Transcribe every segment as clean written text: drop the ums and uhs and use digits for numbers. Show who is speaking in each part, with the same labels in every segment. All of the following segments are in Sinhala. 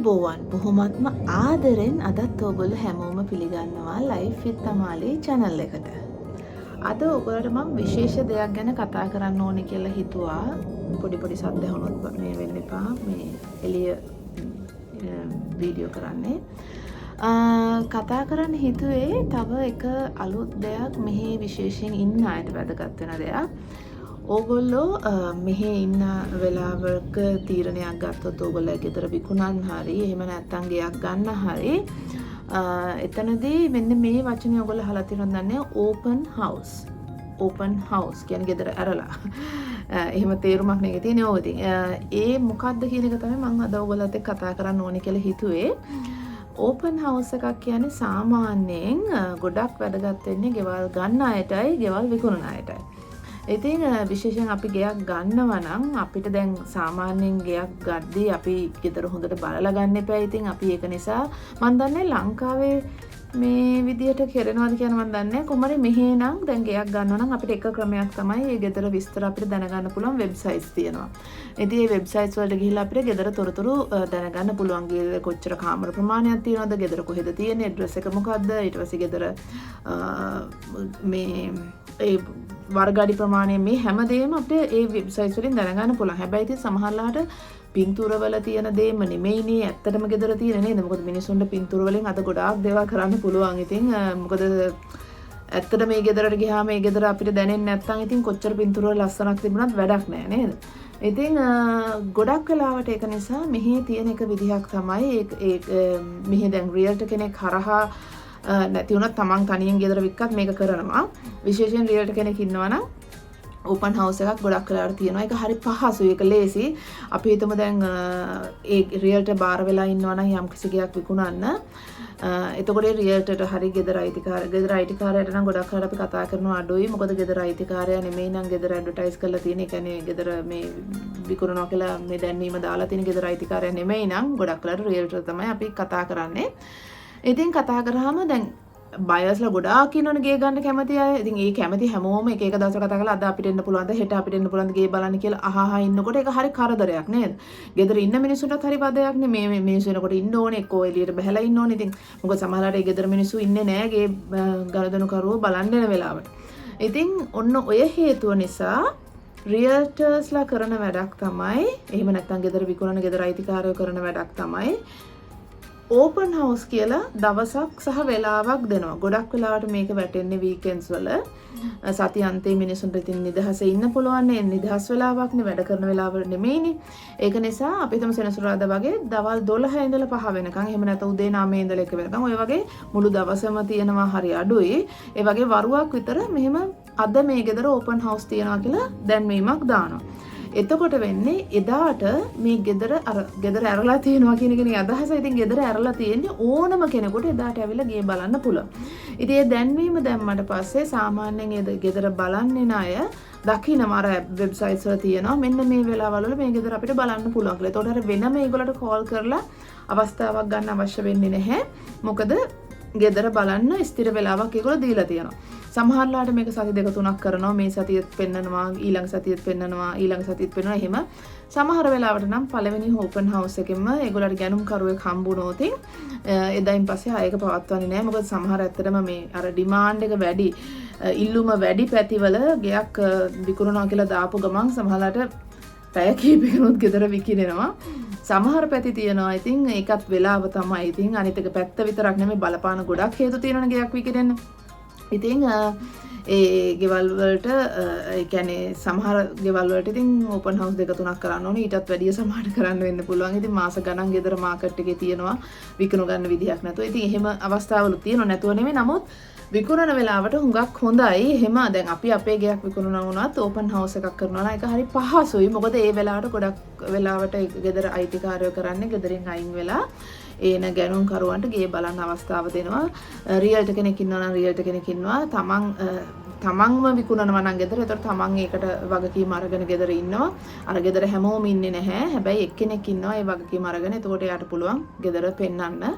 Speaker 1: අයිබෝවන් බොහොමත්ම ආදරෙන් අදත් ඔයගොල්ලෝ හැමෝම පිළිගන්නවා ලයිෆ් විත් අමාලි channel එකට. අද ඔයගොල්ලන්ට මම විශේෂ දෙයක් ගැන කතා කරන්න ඕනේ කියලා හිතුවා. පොඩි සද්ද හොනොත් මේ වෙන්න එපා. මේ එළිය වීඩියෝ කරන්නේ. කතා කරන්න හිතුවේ තව එක අලුත් දෙයක් මෙහි විශේෂයෙන් ඉන්න අයට වැදගත් වෙන දෙයක්. ඕගොල්ලෝ මෙහි ඉන්න වෙලාවක තීරණයක් ගත්තොත් ඕගොල්ලෝ ගෙදර විකුණන්න හරි එහෙම නැත්නම් ගෙයක් ගන්න හරි එතනදී මෙන්න මේ වචනේ ඕගොල්ලෝ අහලා තියෙනවද දන්නේ ඕපන් හවුස් කියන්නේ ගෙදර ඇරලා එහෙම තේරුමක් නෙක තියෙන්නේ ඕක ඉතින් ඒ මොකක්ද කියන එක තමයි මම අද ඕගොල්ලෝත් එක්ක කතා කරන්න ඕනේ කියලා හිතුවේ ඕපන් හවුස් එකක් කියන්නේ සාමාන්‍යයෙන් ගොඩක් වැදගත් වෙන්නේ ගෙවල් ගන්න අයටයි ගෙවල් විකුණන අයටයි ඉතින් විශේෂයෙන් අපි ගෙයක් ගන්නවා නම් අපිට දැන් සාමාන්‍යයෙන් ගෙයක් ගද්දී අපි ගෙදර හොඳට බලලා ගන්න එපා. ඉතින් අපි ඒක නිසා මම දන්නේ ලංකාවේ මේ විදියට කරනවාද කියන මම දන්නේ කොහොමද මෙහි නම් දැන් ගෙයක් ගන්නවා නම් අපිට එක ක්‍රමයක් තමයි මේ ගෙදර විස්තර අපිට දැනගන්න පුළුවන් වෙබ්සයිට්ස් තියෙනවා. ඉතින් මේ වෙබ්සයිට්ස් වලට ගිහිල්ලා අපිට ගෙදර තොරතුරු දැනගන්න පුළුවන්. ගෙදර කොච්චර කාමර ප්‍රමාණයක් තියෙනවද? ගෙදර කොහෙද තියෙන්නේ? ඇඩ්‍රස් එක මොකක්ද? ඊට පස්සේ ගෙදර මේ ඒ වර්ගාඩි ප්‍රමාණය මේ හැමදේම අපිට ඒ වෙබ්සයිට්ස් වලින් දැනගන්න පුළුවන්. හැබැයි ඉතින් සමහරලාට පින්තූරවල තියෙන දේම නෙමෙයිනේ ඇත්තටම ගෙදර තියෙන නේද? මොකද මිනිස්සුන්ට පින්තූර වලින් අද ගොඩාක් දේවල් කරන්න පුළුවන්. ඉතින් මොකද ඇත්තට මේ ගෙදරට ගියාම මේ ගෙදර අපිට දැනෙන්නේ නැත්නම් ඉතින් කොච්චර පින්තූර වල ලස්සනක් තිබුණත් වැඩක් නැහැ නේද? ඉතින් ගොඩක් වෙලාවට ඒක නිසා මෙහි තියෙන එක විදිහක් තමයි මෙහි දැන් රියල්ටර් කෙනෙක් හරහා නැති වුණත් තමන් තනියෙන් ගෙදර වික්කත් මේක කරනවා. විශේෂයෙන් රියල්ටර් කෙනෙක් ඉන්නවා නම් ඕපන් හවුස් එකක් ගොඩක් වෙලාවට තියෙනවා. ඒක හරි පහසුයි. ඒක ලේසි. අපි හිතමු දැන් ඒ රියල්ටර් බාර වෙලා ඉන්නවා නම් යම් කිසි ගයක් විකුණන්න. එතකොට ඒ රියල්ටර්ට හරි ගෙදර අයිතිකාරයට නම් ගොඩක් වෙලාවට අපි කතා කරනවා අඩුයි. මොකද ගෙදර අයිතිකාරයා නෙමෙයි නම් ගෙදර ඇඩ්වර්ටයිස් කරලා තියෙන. ඒ කියන්නේ ගෙදර මේ විකුණනවා කියලා මේ දැන්වීම දාලා තියෙන ගෙදර අයිතිකාරයා නෙමෙයි නම් ගොඩක් වෙලාවට රියල්ටර් තමයි අපි කතා කරන්නේ. ඉතින් කතා කරාම දැන් බයර්ස්ලා ගොඩාක් ඉන්නවනේ ගේ ගන්න කැමති අය. ඉතින් ඒ කැමති හැමෝම එක දවසක කතා කරලා අද අපිට එන්න පුළුවන්ද හෙට අපිට එන්න පුළුවන්ද ගේ බලන්න කියලා අහහා ඉන්නකොට ඒක හරි කරදරයක් නේද? ගෙදර ඉන්න මිනිස්සුන්ටත් හරි බදයක් නේ මේ මිනිස්සු එනකොට ඉන්න ඕනේ එක්කෝ එළියට බහැලා ඉන්න ඕනේ. ඉතින් මොකද සමහරවිට ඒ ගෙදර මිනිස්සු ඉන්නේ නැහැ ගේ ගනුදෙනු කරුවෝ බලන්න එන වෙලාවට. ඉතින් ඔන්න ඔය හේතුව නිසා රියල්ටර්ස්ලා කරන වැඩක් තමයි එහෙම නැත්නම් ගෙදර විකුණන ගෙදර අයිතිකාරයෝ කරන වැඩක් තමයි ඕපන් හවුස් කියලා දවසක් සහ වෙලාවක් දෙනවා. ගොඩක් වෙලාවට මේක වැටෙන්නේ වීකෙන්ඩ්ස් වල. සති අන්තයේ මිනිසුන්ට ඉතින් නිදහසේ ඉන්න පුළුවන් නේ. නිදහස් වෙලාවක්නේ වැඩ කරන වෙලාව නෙමෙයිනේ. ඒක නිසා අපි හිතමු සෙනසුරාදා වගේ දවල් 12 ඉඳලා 5 වෙනකන් එහෙම නැත්නම් උදේ 9 ඉඳලා 1 වෙනකන් ඔය වගේ මුළු දවසම තියෙනවා හරි අඩුයි. ඒ වගේ වරුවක් විතර මෙහෙම අද මේ ගෙදර ඕපන් හවුස් තියනවා කියලා දැන්වීමක් දානවා. එතකොට වෙන්නේ එදාට මේ ගෙදර ඇරලා තියෙනවා කියන එකනේ අදහස. ඉතින් ගෙදර ඇරලා තියෙන්නේ ඕනම කෙනෙකුට එදාට ඇවිල්ලා ගේ බලන්න පුළුවන්. ඉතින් ඒ දැන්වීම දැම්මට පස්සේ සාමාන්‍යයෙන් ඒ ගෙදර බලන්නේ අය දකින්නවා අර වෙබ්සයිට්ස් වල තියෙනවා මෙන්න මේ වෙලාවල් වල මේ ගෙදර අපිට බලන්න පුළුවන් කියලා. ඒතකොට අර වෙනම ඒගොල්ලන්ට කෝල් කරලා අවස්ථාවක් ගන්න අවශ්‍ය වෙන්නේ නැහැ. මොකද ගෙදර බලන්න ස්ථිර වෙලාවක් ඒගොල්ලෝ දීලා තියෙනවා. සමහරලාට මේක සති දෙක තුනක් කරනවා මේ සතියෙත් පෙන්නනවා ඊළඟ සතියෙත් පෙන්නනවා ඊළඟ සතියෙත් පෙන්නනවා එහෙම සමහර වෙලාවට නම් පළවෙනි ඕපන් හවුස් එකෙන්ම ඒගොල්ලන්ට ගැනුම් කරුවෙක් හම්බුනොත් එදායින් පස්සේ ආයෙක පවත්වන්නේ නැහැ මොකද සමහර ඇත්තටම මේ අර ඩිමාන්ඩ් එක වැඩි ඉල්ලුම වැඩි පැතිවල ගයක් විකුණනවා කියලා දාපු ගමන් සමහරලාට පැය කිහිපයකිනුත් ගෙදර විකිනෙනවා සමහර පැති තියෙනවා ඉතින් ඒකත් වෙලාව තමයි ඉතින් අනිත් එක පැත්ත විතරක් නෙමෙයි බලපාන ගොඩක් හේතු තියෙනවනේ ගයක් විකිනෙන්න ඉතින් ඒ ගෙවල් වලට ඒ කියන්නේ සමහර ගෙවල් වලට ඉතින් ඕපන් හවුස් දෙක තුනක් කරන්න ඕනේ ඊටත් වැඩිය සමහරට කරන්න වෙන්න පුළුවන්. ඉතින් මාස ගණන් ගෙදර මාකට් එකේ තියෙනවා විකුණු ගන්න විදිහක් නැතුව. ඉතින් එහෙම අවස්ථාවලු තියෙනවා නැතුව නෙමෙයි. නමුත් විකුණන වෙලාවට හුඟක් හොඳයි. එහෙම දැන් අපි අපේ ගෙයක් විකුණනවා වුණත් ඕපන් හවුස් එකක් කරනවා නම් ඒක හරි පහසුයි. මොකද ඒ වෙලාවට ගොඩක් වෙලාවට ගෙදර අයිතිකාරයෝ කරන්නේ ගෙදරින් අයින් වෙලා ඒන ගැනුම් කරුවන්ට ගේ බලන්න අවස්ථාව දෙනවා. රියල්ටර් කෙනෙක් ඉන්නවා නම් රියල්ටර් කෙනෙක් ඉන්නවා. තමන්ම විකුණනවා නම් ගෙදර. ඒතර තමන් ඒකට වගකීම අරගෙන ගෙදර ඉන්නවා. අර ගෙදර හැමෝම ඉන්නේ නැහැ. හැබැයි එක්කෙනෙක් ඉන්නවා ඒ වගකීම අරගෙන. එතකොට එයාට පුළුවන් ගෙදර පෙන්වන්න.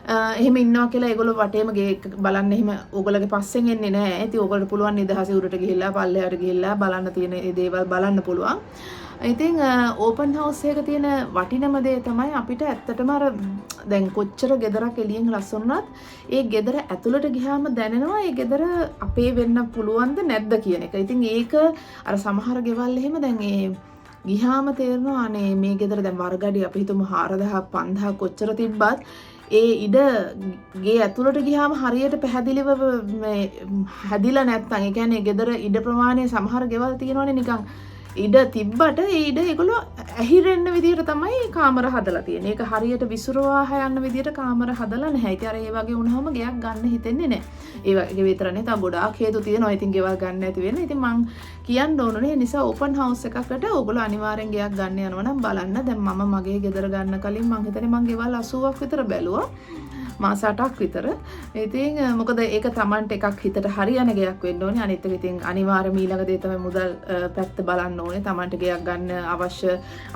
Speaker 1: එහෙම ඉන්නවා කියලා ඒගොල්ලෝ වටේම ගේ බලන්න එහෙම ඕගොල්ලෝගේ පස්සෙන් එන්නේ නැහැ. ඉතින් ඕගොල්ලෝ පුළුවන් නිදහසේ උඩට ගිහිල්ලා පල්ලෙහාට ගිහිල්ලා බලන්න තියෙන ඒ දේවල් බලන්න පුළුවන්. ඉතින් ඕපන් හවුස් එකක තියෙන වටිනම දේ තමයි අපිට ඇත්තටම අර දැන් කොච්චර ගෙදරක් එළියෙන් ලස්සනවත් ඒ ගෙදර ඇතුළට ගියාම දැනෙනවා ඒ ගෙදර අපේ වෙන්න පුළුවන්ද නැද්ද කියන එක. ඉතින් ඒක අර සමහර ගෙවල් එහෙම දැන් ඒ ගියාම තේරෙනවා අනේ මේ ගෙදර දැන් වර්ගඩි අපි හිතමු 4000 5000 කොච්චර තිබ්බත් ඒ ඉඩ ගේ ඇතුළට ගියාම හරියට පැහැදිලිව මේ හැදිලා නැත්තම් ඒ කියන්නේ ගෙදර ඉඩ ප්‍රමාණය සමහර ගෙවල් තියෙනවනේ නිකන් ඉඩ තිබ්බට ඒ ඉඩ ඒගොල්ලෝ ඇහිරෙන්න විදියට තමයි කාමර හදලා තියෙන්නේ. ඒක හරියට විසිරවා යන්න විදියට කාමර හදලා නැහැ. ඉතින් අර ඒ වගේ වුණාම ගෙයක් ගන්න හිතෙන්නේ නැහැ. ඒ වගේ විතරනේ තව ගොඩාක් හේතු තියෙනවා. ඉතින් ගෙවල් ගන්න නැති වෙන. ඉතින් මං කියන්න ඕනනේ නිසා ඕපන් හවුස් එකකට ඕගොල්ලෝ අනිවාර්යෙන් ගෙයක් ගන්න යනවා නම් බලන්න. දැන් මම මගේ ගෙදර ගන්න කලින් මං හිතන්නේ මං ගෙවල් 80ක් විතර බැලුවා. මාස 8ක් විතර. ඉතින් මොකද ඒක Tamanට එකක් හිතට හරියන ගයක් වෙන්න ඕනේ. අනිත් එක ඉතින් අනිවාර්යම ඊළඟ දේ තමයි මුදල් පැත්ත බලන්න ඕනේ. Tamanට ගයක් ගන්න අවශ්‍ය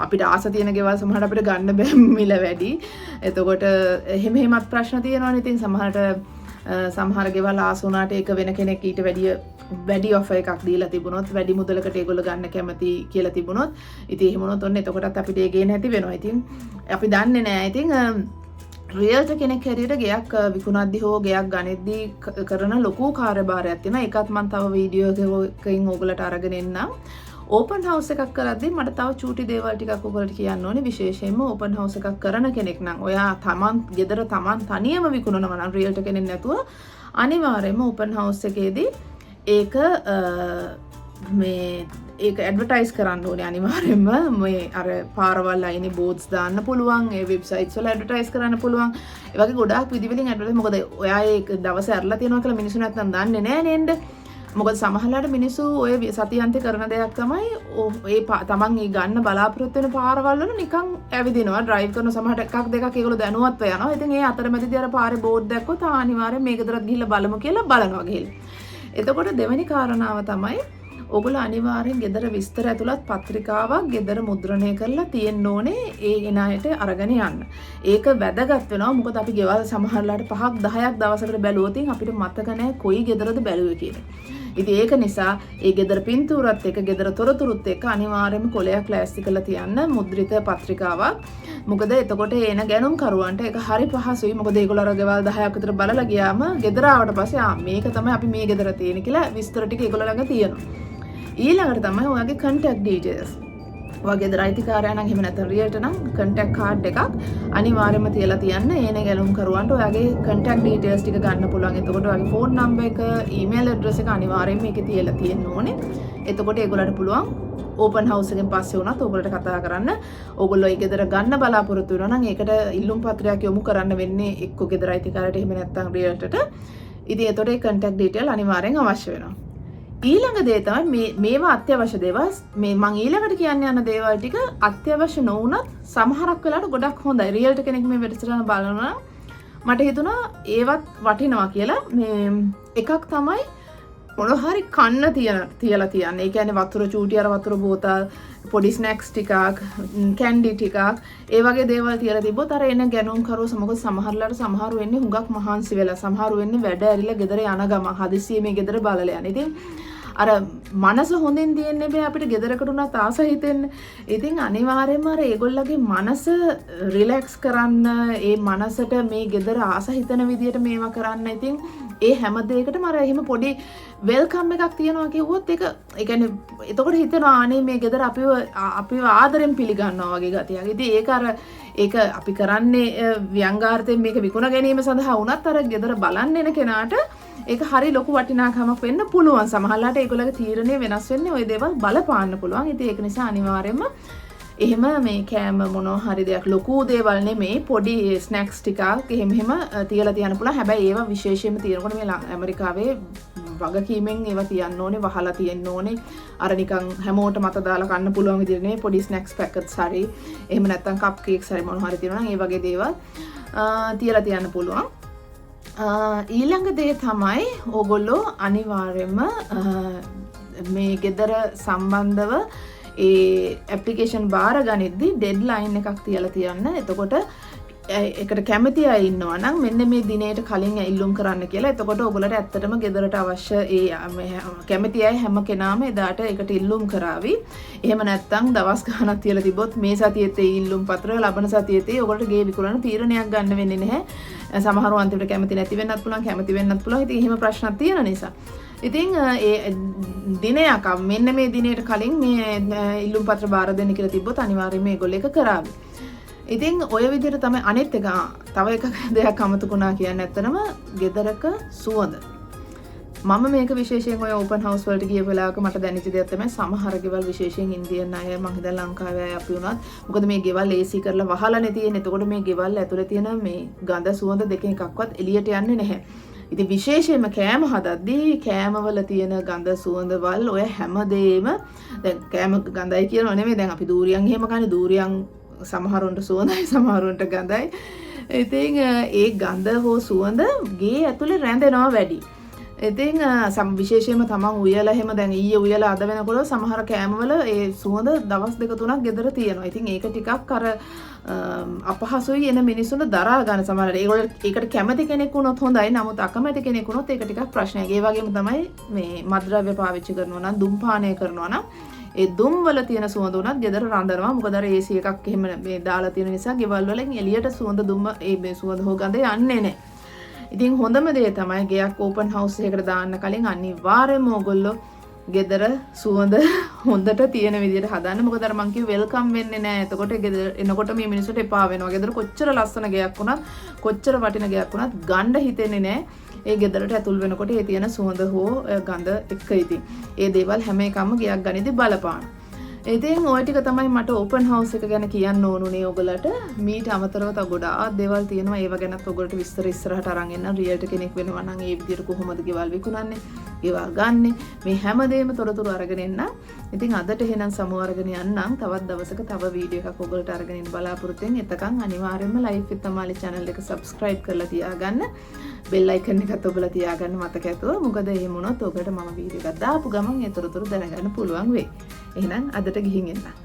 Speaker 1: අපිට ආස තියෙන ගෙවල් සමහරට අපිට ගන්න බෑ මිල වැඩි. එතකොට එහෙම එහෙමත් ප්‍රශ්න තියෙනවනේ. ඉතින් සමහර ගෙවල් ආස වුණාට ඒක වෙන කෙනෙක් ඊට වැඩි ඔෆර් එකක් දීලා තිබුණොත් වැඩි මුදලකට ඒගොල්ලෝ ගන්න කැමති කියලා තිබුණොත් ඉතින් එහෙම වුණොත් ඔන්න එතකොටත් අපිට ඒ ගේ නැති වෙනවා. ඉතින් අපි දන්නේ නැහැ. ඉතින් රියල්ටර් කෙනෙක් හැටියට ගෙයක් විකුණද්දි හෝ ගෙයක් ගනිද්දි කරන ලොකු කාර්යභාරයක් තියෙනවා. ඒකත් මම තව වීඩියෝ එකකින් ඔයගලට අරගෙන එන්නම්. ඕපන් හවුස් එකක් කරද්දි මට තව චූටි දේවල් ටිකක් ඔයගලට කියන්න ඕනේ. විශේෂයෙන්ම ඕපන් හවුස් එකක් කරන කෙනෙක් නම් ඔයා ගෙදර තමන් තනියම විකුණනවා නම් රියල්ටර් කෙනෙක් නැතුව අනිවාර්යයෙන්ම ඕපන් හවුස් එකේදී ඒක ඇඩ්වර්ටයිස් කරන්න ඕනේ අනිවාර්යයෙන්ම. මේ අර පාරවල් අයිනේ බෝඩ්ස් දාන්න පුළුවන්, ඒ වෙබ්සයිට්ස් වල ඇඩ්වර්ටයිස් කරන්න පුළුවන්. ඒ වගේ ගොඩාක් විදිවලින් ඇඩ්වර්ටයිස්. මොකද ඔයා ඒක දවස් ඇරලා තියනවා කියලා මිනිස්සු නැත්තම් දන්නේ නැහැ නේද? මොකද සමහරවිට මිනිස්සු ඔය සතියන්තේ කරන දෙයක් තමයි ඒ තමන් ඒ ගන්න බලාපොරොත්තු වෙන පාරවල් වල නිකන් ඇවිදිනවා, ඩ්‍රයිව් කරන සමහරට එකක් දෙකක් ඒගොල්ලෝ දැනුවත්ව යනවා. ඉතින් ඒ අතරමැදදී අර පාරේ බෝඩ් දැක්කොත් අනිවාර්යයෙන් මේක දරත් ගිහිල්ලා බලමු කියලා බලනවා ගිහිල්ලා. එතකොට දෙවෙනි කාරණාව තමයි ඔගොල්ලෝ අනිවාර්යෙන් ගෙදර විස්තර ඇතුළත් පත්‍රිකාවක් ගෙදර මුද්‍රණය කරලා තියෙන්න ඕනේ ඒ එන අයට අරගෙන යන්න. ඒක වැදගත් වෙනවා. මොකද අපි ගෙවල් සමහරලාට 5ක් 10ක් දවසකට බැලුවොත් අපිට මතක නැහැ කොයි ගෙදරද බැලුවේ කියලා. ඉතින් ඒක නිසා ඒ ගෙදර පින්තූරත් එක්ක ගෙදර තොරතුරුත් එක්ක අනිවාර්යයෙන්ම කොලයක් ලෑස්ති කරලා තියන්න මුද්‍රිත පත්‍රිකාවක්. මොකද එතකොට එන ගැනුම් කරුවන්ට ඒක හරි පහසුයි. මොකද ඒගොල්ලෝ අර ගෙවල් 10ක් විතර බලලා ගියාම ගෙදර ආවට පස්සේ මේක තමයි අපි මේ ගෙදර තියෙන කියලා විස්තර ටික ඒගොල්ලෝ ළඟ තියෙනවා. ඊළඟට තමයි ඔයාගේ contact details. ඔයාගේ ගෙදර අයිතිකාරයා නම් එහෙම නැත්නම් රියල්ටර් නම් contact card එකක් අනිවාර්යයෙන්ම තියලා තියන්න. ඒන ගැලුම් කරුවන්ට ඔයාගේ contact details ටික ගන්න පුළුවන්. එතකොට ඔයාගේ phone number එක, email address එක අනිවාර්යයෙන්ම මේකේ තියලා තියෙන්න ඕනේ. එතකොට ඒගොල්ලන්ට පුළුවන් ඕපන් හවුස් එකෙන් පස්සේ වුණත් ඔයගොල්ලන්ට කතා කරන්න. ඔයගොල්ලෝ ඒ ගෙදර ගන්න බලාපොරොත්තු වෙනවා නම් ඒකට ඉල්ලුම් පත්‍රයක් යොමු කරන්න වෙන්නේ එක්ක ගෙදර අයිතිකාරයට එහෙම නැත්නම් රියල්ටර්ට. ඉතින් එතකොට ඒ contact detail අනිවාර්යෙන් අවශ්‍ය වෙනවා. ඊළඟ දේ තමයි මේවා අත්‍යවශ්‍ය දේවල්. මේ මම ඊළඟට කියන්න යන දේවල් ටික අත්‍යවශ්‍ය නොවුනත් සමහරක් වෙලාවට ගොඩක් හොඳයි. රියල්ටර් කෙනෙක් මේ වැඩසටහන බලනවා මට හිතුණා ඒවත් වටිනවා කියලා. මේ එකක් තමයි මොන හරි කන්න තියලා තියන්න. ඒ කියන්නේ වතුර චූටි අර වතුර බෝතල්, පොඩි ස්නැක්ස් ටිකක්, කැන්ඩි ටිකක්, ඒ වගේ දේවල් තියලා තිබ්බොත් අර එන ගැනුම් කරෝ මොකද සමහරලාට සමහරු වෙන්නේ හුඟක් මහන්සි වෙලා, සමහරු වෙන්නේ වැඩ ඇරිලා ගෙදර යන ගම හදිස්සියේ මේ ගෙදර බලලා යන. ඉතින් අර මනස හොඳින් තියෙන්නේ බෑ අපිට ගෙදරකට උනත් ආස හිතෙන්න. ඉතින් අනිවාර්යයෙන්ම අර ඒගොල්ලගේ මනස රිලැක්ස් කරන්න, ඒ මනසට මේ ගෙදර ආස හිතන විදියට මේවා කරන්න. ඉතින් ඒ හැම දෙයකටම අර එහෙම පොඩි වෙල්කම් එකක් තියනවා කිව්වොත් ඒක ඒ කියන්නේ එතකොට හිතෙනවා අනේ මේ ගෙදර අපිව ආදරෙන් පිළිගන්නවා වගේ ගතියක්. ඉතින් ඒක අපි කරන්නේ ව්‍යංගාර්ථයෙන් මේක විකුණ ගැනීම සඳහා වුණත් අර ගෙදර බලන්න එන කෙනාට ඒක හරි ලොකු වටිනාකමක් වෙන්න පුළුවන්. සමහරවිට ඒගොල්ලෝගේ තීරණය වෙනස් වෙන්නේ ওই දේවල් බලපාන්න පුළුවන්. ඉතින් ඒක නිසා අනිවාර්යයෙන්ම එහෙම මේ කෑම මොනවා හරි දෙයක් ලොකු දේවල් නෙමෙයි පොඩි ස්නැක්ස් ටිකක් එහෙම තියලා තියන්න පුළුවන්. හැබැයි ඒවා විශේෂයෙන්ම තියෙනකොට මේ ඇමරිකාවේ වගකීමෙන් ඒවා තියන්න ඕනේ, වහලා තියෙන්න ඕනේ. අර නිකන් හැමෝට මත දාලා කන්න පුළුවන් විදිහට නෙමෙයි පොඩි ස්නැක්ස් පැකට්ස් හරි එහෙම නැත්නම් කප් කේක්ස් හරි මොනවා හරි තියෙනවා නම් ඒ වගේ දේවල් තියලා තියන්න පුළුවන්. ඊළඟ දේ තමයි ඕගොල්ලෝ අනිවාර්යයෙන්ම මේ ගෙදර සම්බන්ධව ඒ ඇප්ලිකේෂන් බාර ගනිද්දි ඩෙඩ්ලයින් එකක් තියලා තියන්න. එතකොට එකට කැමති අය ඉන්නවා නම් මෙන්න මේ දිනේට කලින් ඉල්ලුම් කරන්න කියලා. එතකොට ඔයගොල්ලන්ට ඇත්තටම ගෙදරට අවශ්‍ය කැමති අය හැම කෙනාම එදාට ඒකට ඉල්ලුම් කරાવી. එහෙම නැත්නම් දවස් ගාණක් තියලා තිබ්බොත් මේ සතියේත් ඒ ඉල්ලුම් පත්‍රය ලබන සතියේත් ඔයගොල්ලන්ට ගේ විකුණන තීරණයක් ගන්න වෙන්නේ නැහැ. සමහරව අන්තිමට කැමති නැති වෙන්නත් පුළුවන්, කැමති වෙන්නත් පුළුවන්. ඉතින් එහෙම ප්‍රශ්නක් තියෙන නිසා. ඉතින් ඒ දිනයක් මෙන්න මේ දිනේට කලින් මේ ඉල්ලුම් පත්‍ර බාර දෙන්න කියලා තිබ්බොත් අනිවාර්යයෙන්ම ඒගොල්ලෝ ඒක කරાવી. ඉතින් ඔය විදිහට තමයි අනිත් එක තව එක දෙයක් අමතකුණා කියන්නේ ඇත්තනම ගෙදරක සුවඳ. මම මේක විශේෂයෙන් ඔය ඕපන් හවුස් වලට ගිය වෙලාවක මට දැනෙච්ච දෙයක් තමයි සමහර ගෙවල් විශේෂයෙන් ඉන්දියන් අය මම හිතලා ලංකාවේ අය අපි උනත් මොකද මේ ගෙවල් AC කරලා වහලානේ තියෙන්නේ. එතකොට මේ ගෙවල් ඇතුලේ තියෙන මේ ගඳ සුවඳ දෙකෙන් එකක්වත් එළියට යන්නේ නැහැ. ඉතින් විශේෂයෙන්ම කෑම හදද්දී කෑමවල තියෙන ගඳ සුවඳවල් ඔය හැමදේම දැන් කෑම ගඳයි කියනව නෙමෙයි. දැන් අපි දූරියන් එහෙම කන්නේ දූරියන් සමහරුන්ට සුවඳයි සමහරුන්ට ගඳයි. ඉතින් ඒ ගඳ හෝ සුවඳ ගේ ඇතුලේ රැඳෙනවා වැඩි. ඉතින් විශේෂයෙන්ම තමන් උයලා එහෙම දැන් ඊයේ උයලා අද වෙනකොට සමහර කෑමවල ඒ සුවඳ දවස් දෙක තුනක් ගෙදර තියෙනවා. ඉතින් ඒක ටිකක් අර අපහසුයි එන මිනිස්සුන්ට දරා ගන්න සමහරවිට. ඒගොල්ලෝ ඒකට කැමති කෙනෙක් වුණොත් හොඳයි. නමුත් අකමැති කෙනෙක් වුණොත් ඒක ටිකක් ප්‍රශ්නයක්. ඒ වගේම තමයි මේ මත්ද්‍රව්‍ය පාවිච්චි කරනවා නම් දුම්පානය කරනවා නම් ඒ දුම් වල තියෙන සුවඳ උනත් ගෙදර රඳනවා. මොකද අර AC එකක් එහෙම මේ දාලා තියෙන නිසා ගෙවල් වලින් එළියට සුවඳ දුම මේ සුවඳ හො ගඳ යන්නේ නැහැ. ඉතින් හොඳම දේ තමයි ගෙයක් ඕපන් හවුස් එකකට දාන්න කලින් අනිවාර්යයෙන්ම ඕගොල්ලෝ ගෙදර සුවඳ හොඳට තියෙන විදිහට හදන්න. මොකද අර මං කිව්ව වෙල්කම් වෙන්නේ නැහැ. එතකොට ගෙදර එනකොට මේ මිනිස්සුන්ට එපා වෙනවා. ගෙදර කොච්චර ලස්සන ගෙයක් වුණත් කොච්චර වටින ගෙයක් වුණත් ගන්න හිතෙන්නේ නැහැ. ඒ ගෙදරට ඇතුල් වෙනකොට ඒ තියෙන සුවඳ හෝ ගඳ එක්ක ඉතින් ඒ දේවල් හැම එකම ගෙයක් ගනිද්දි බලපාන. ඉතින් ওই ටික තමයි මට ඕපන් හවුස් එක ගැන කියන්න ඕනුනේ ඔයගලට. මීට අමතරව තව ගොඩාක් දේවල් තියෙනවා. ඒව ගැනත් ඔයගලට විස්තර ඉස්සරහට අරන් එන්න. රියල්ටර් කෙනෙක් වෙනවා නම් ඒ විදිහට කොහොමද ගෙවල් විකුණන්නේ? ගෙවල් ගන්නෙ මේ හැමදේම තොරතුරු අරගෙන එන්න. ඉතින් අදට එහෙනම් සමු අරගෙන යන්නම්. තවත් දවසක තව වීඩියෝ එකක් ඔයගලට අරගෙන එන්න බලාපොරොත්තු වෙන්නේ. එතකන් අනිවාර්යයෙන්ම ලයිෆ් විත් අමාලි channel එක subscribe කරලා තියාගන්න. bell icon එකත් ඔබලා තියාගන්න මතක ඇතුව. මොකද එහෙම වුණොත් ඔබට මම වීඩියෝ එකක් දාපු ගමන් ඒ තොරතුරු දැනගන්න පුළුවන් වෙයි. එහෙනම් අදට ගිහින් එන්න.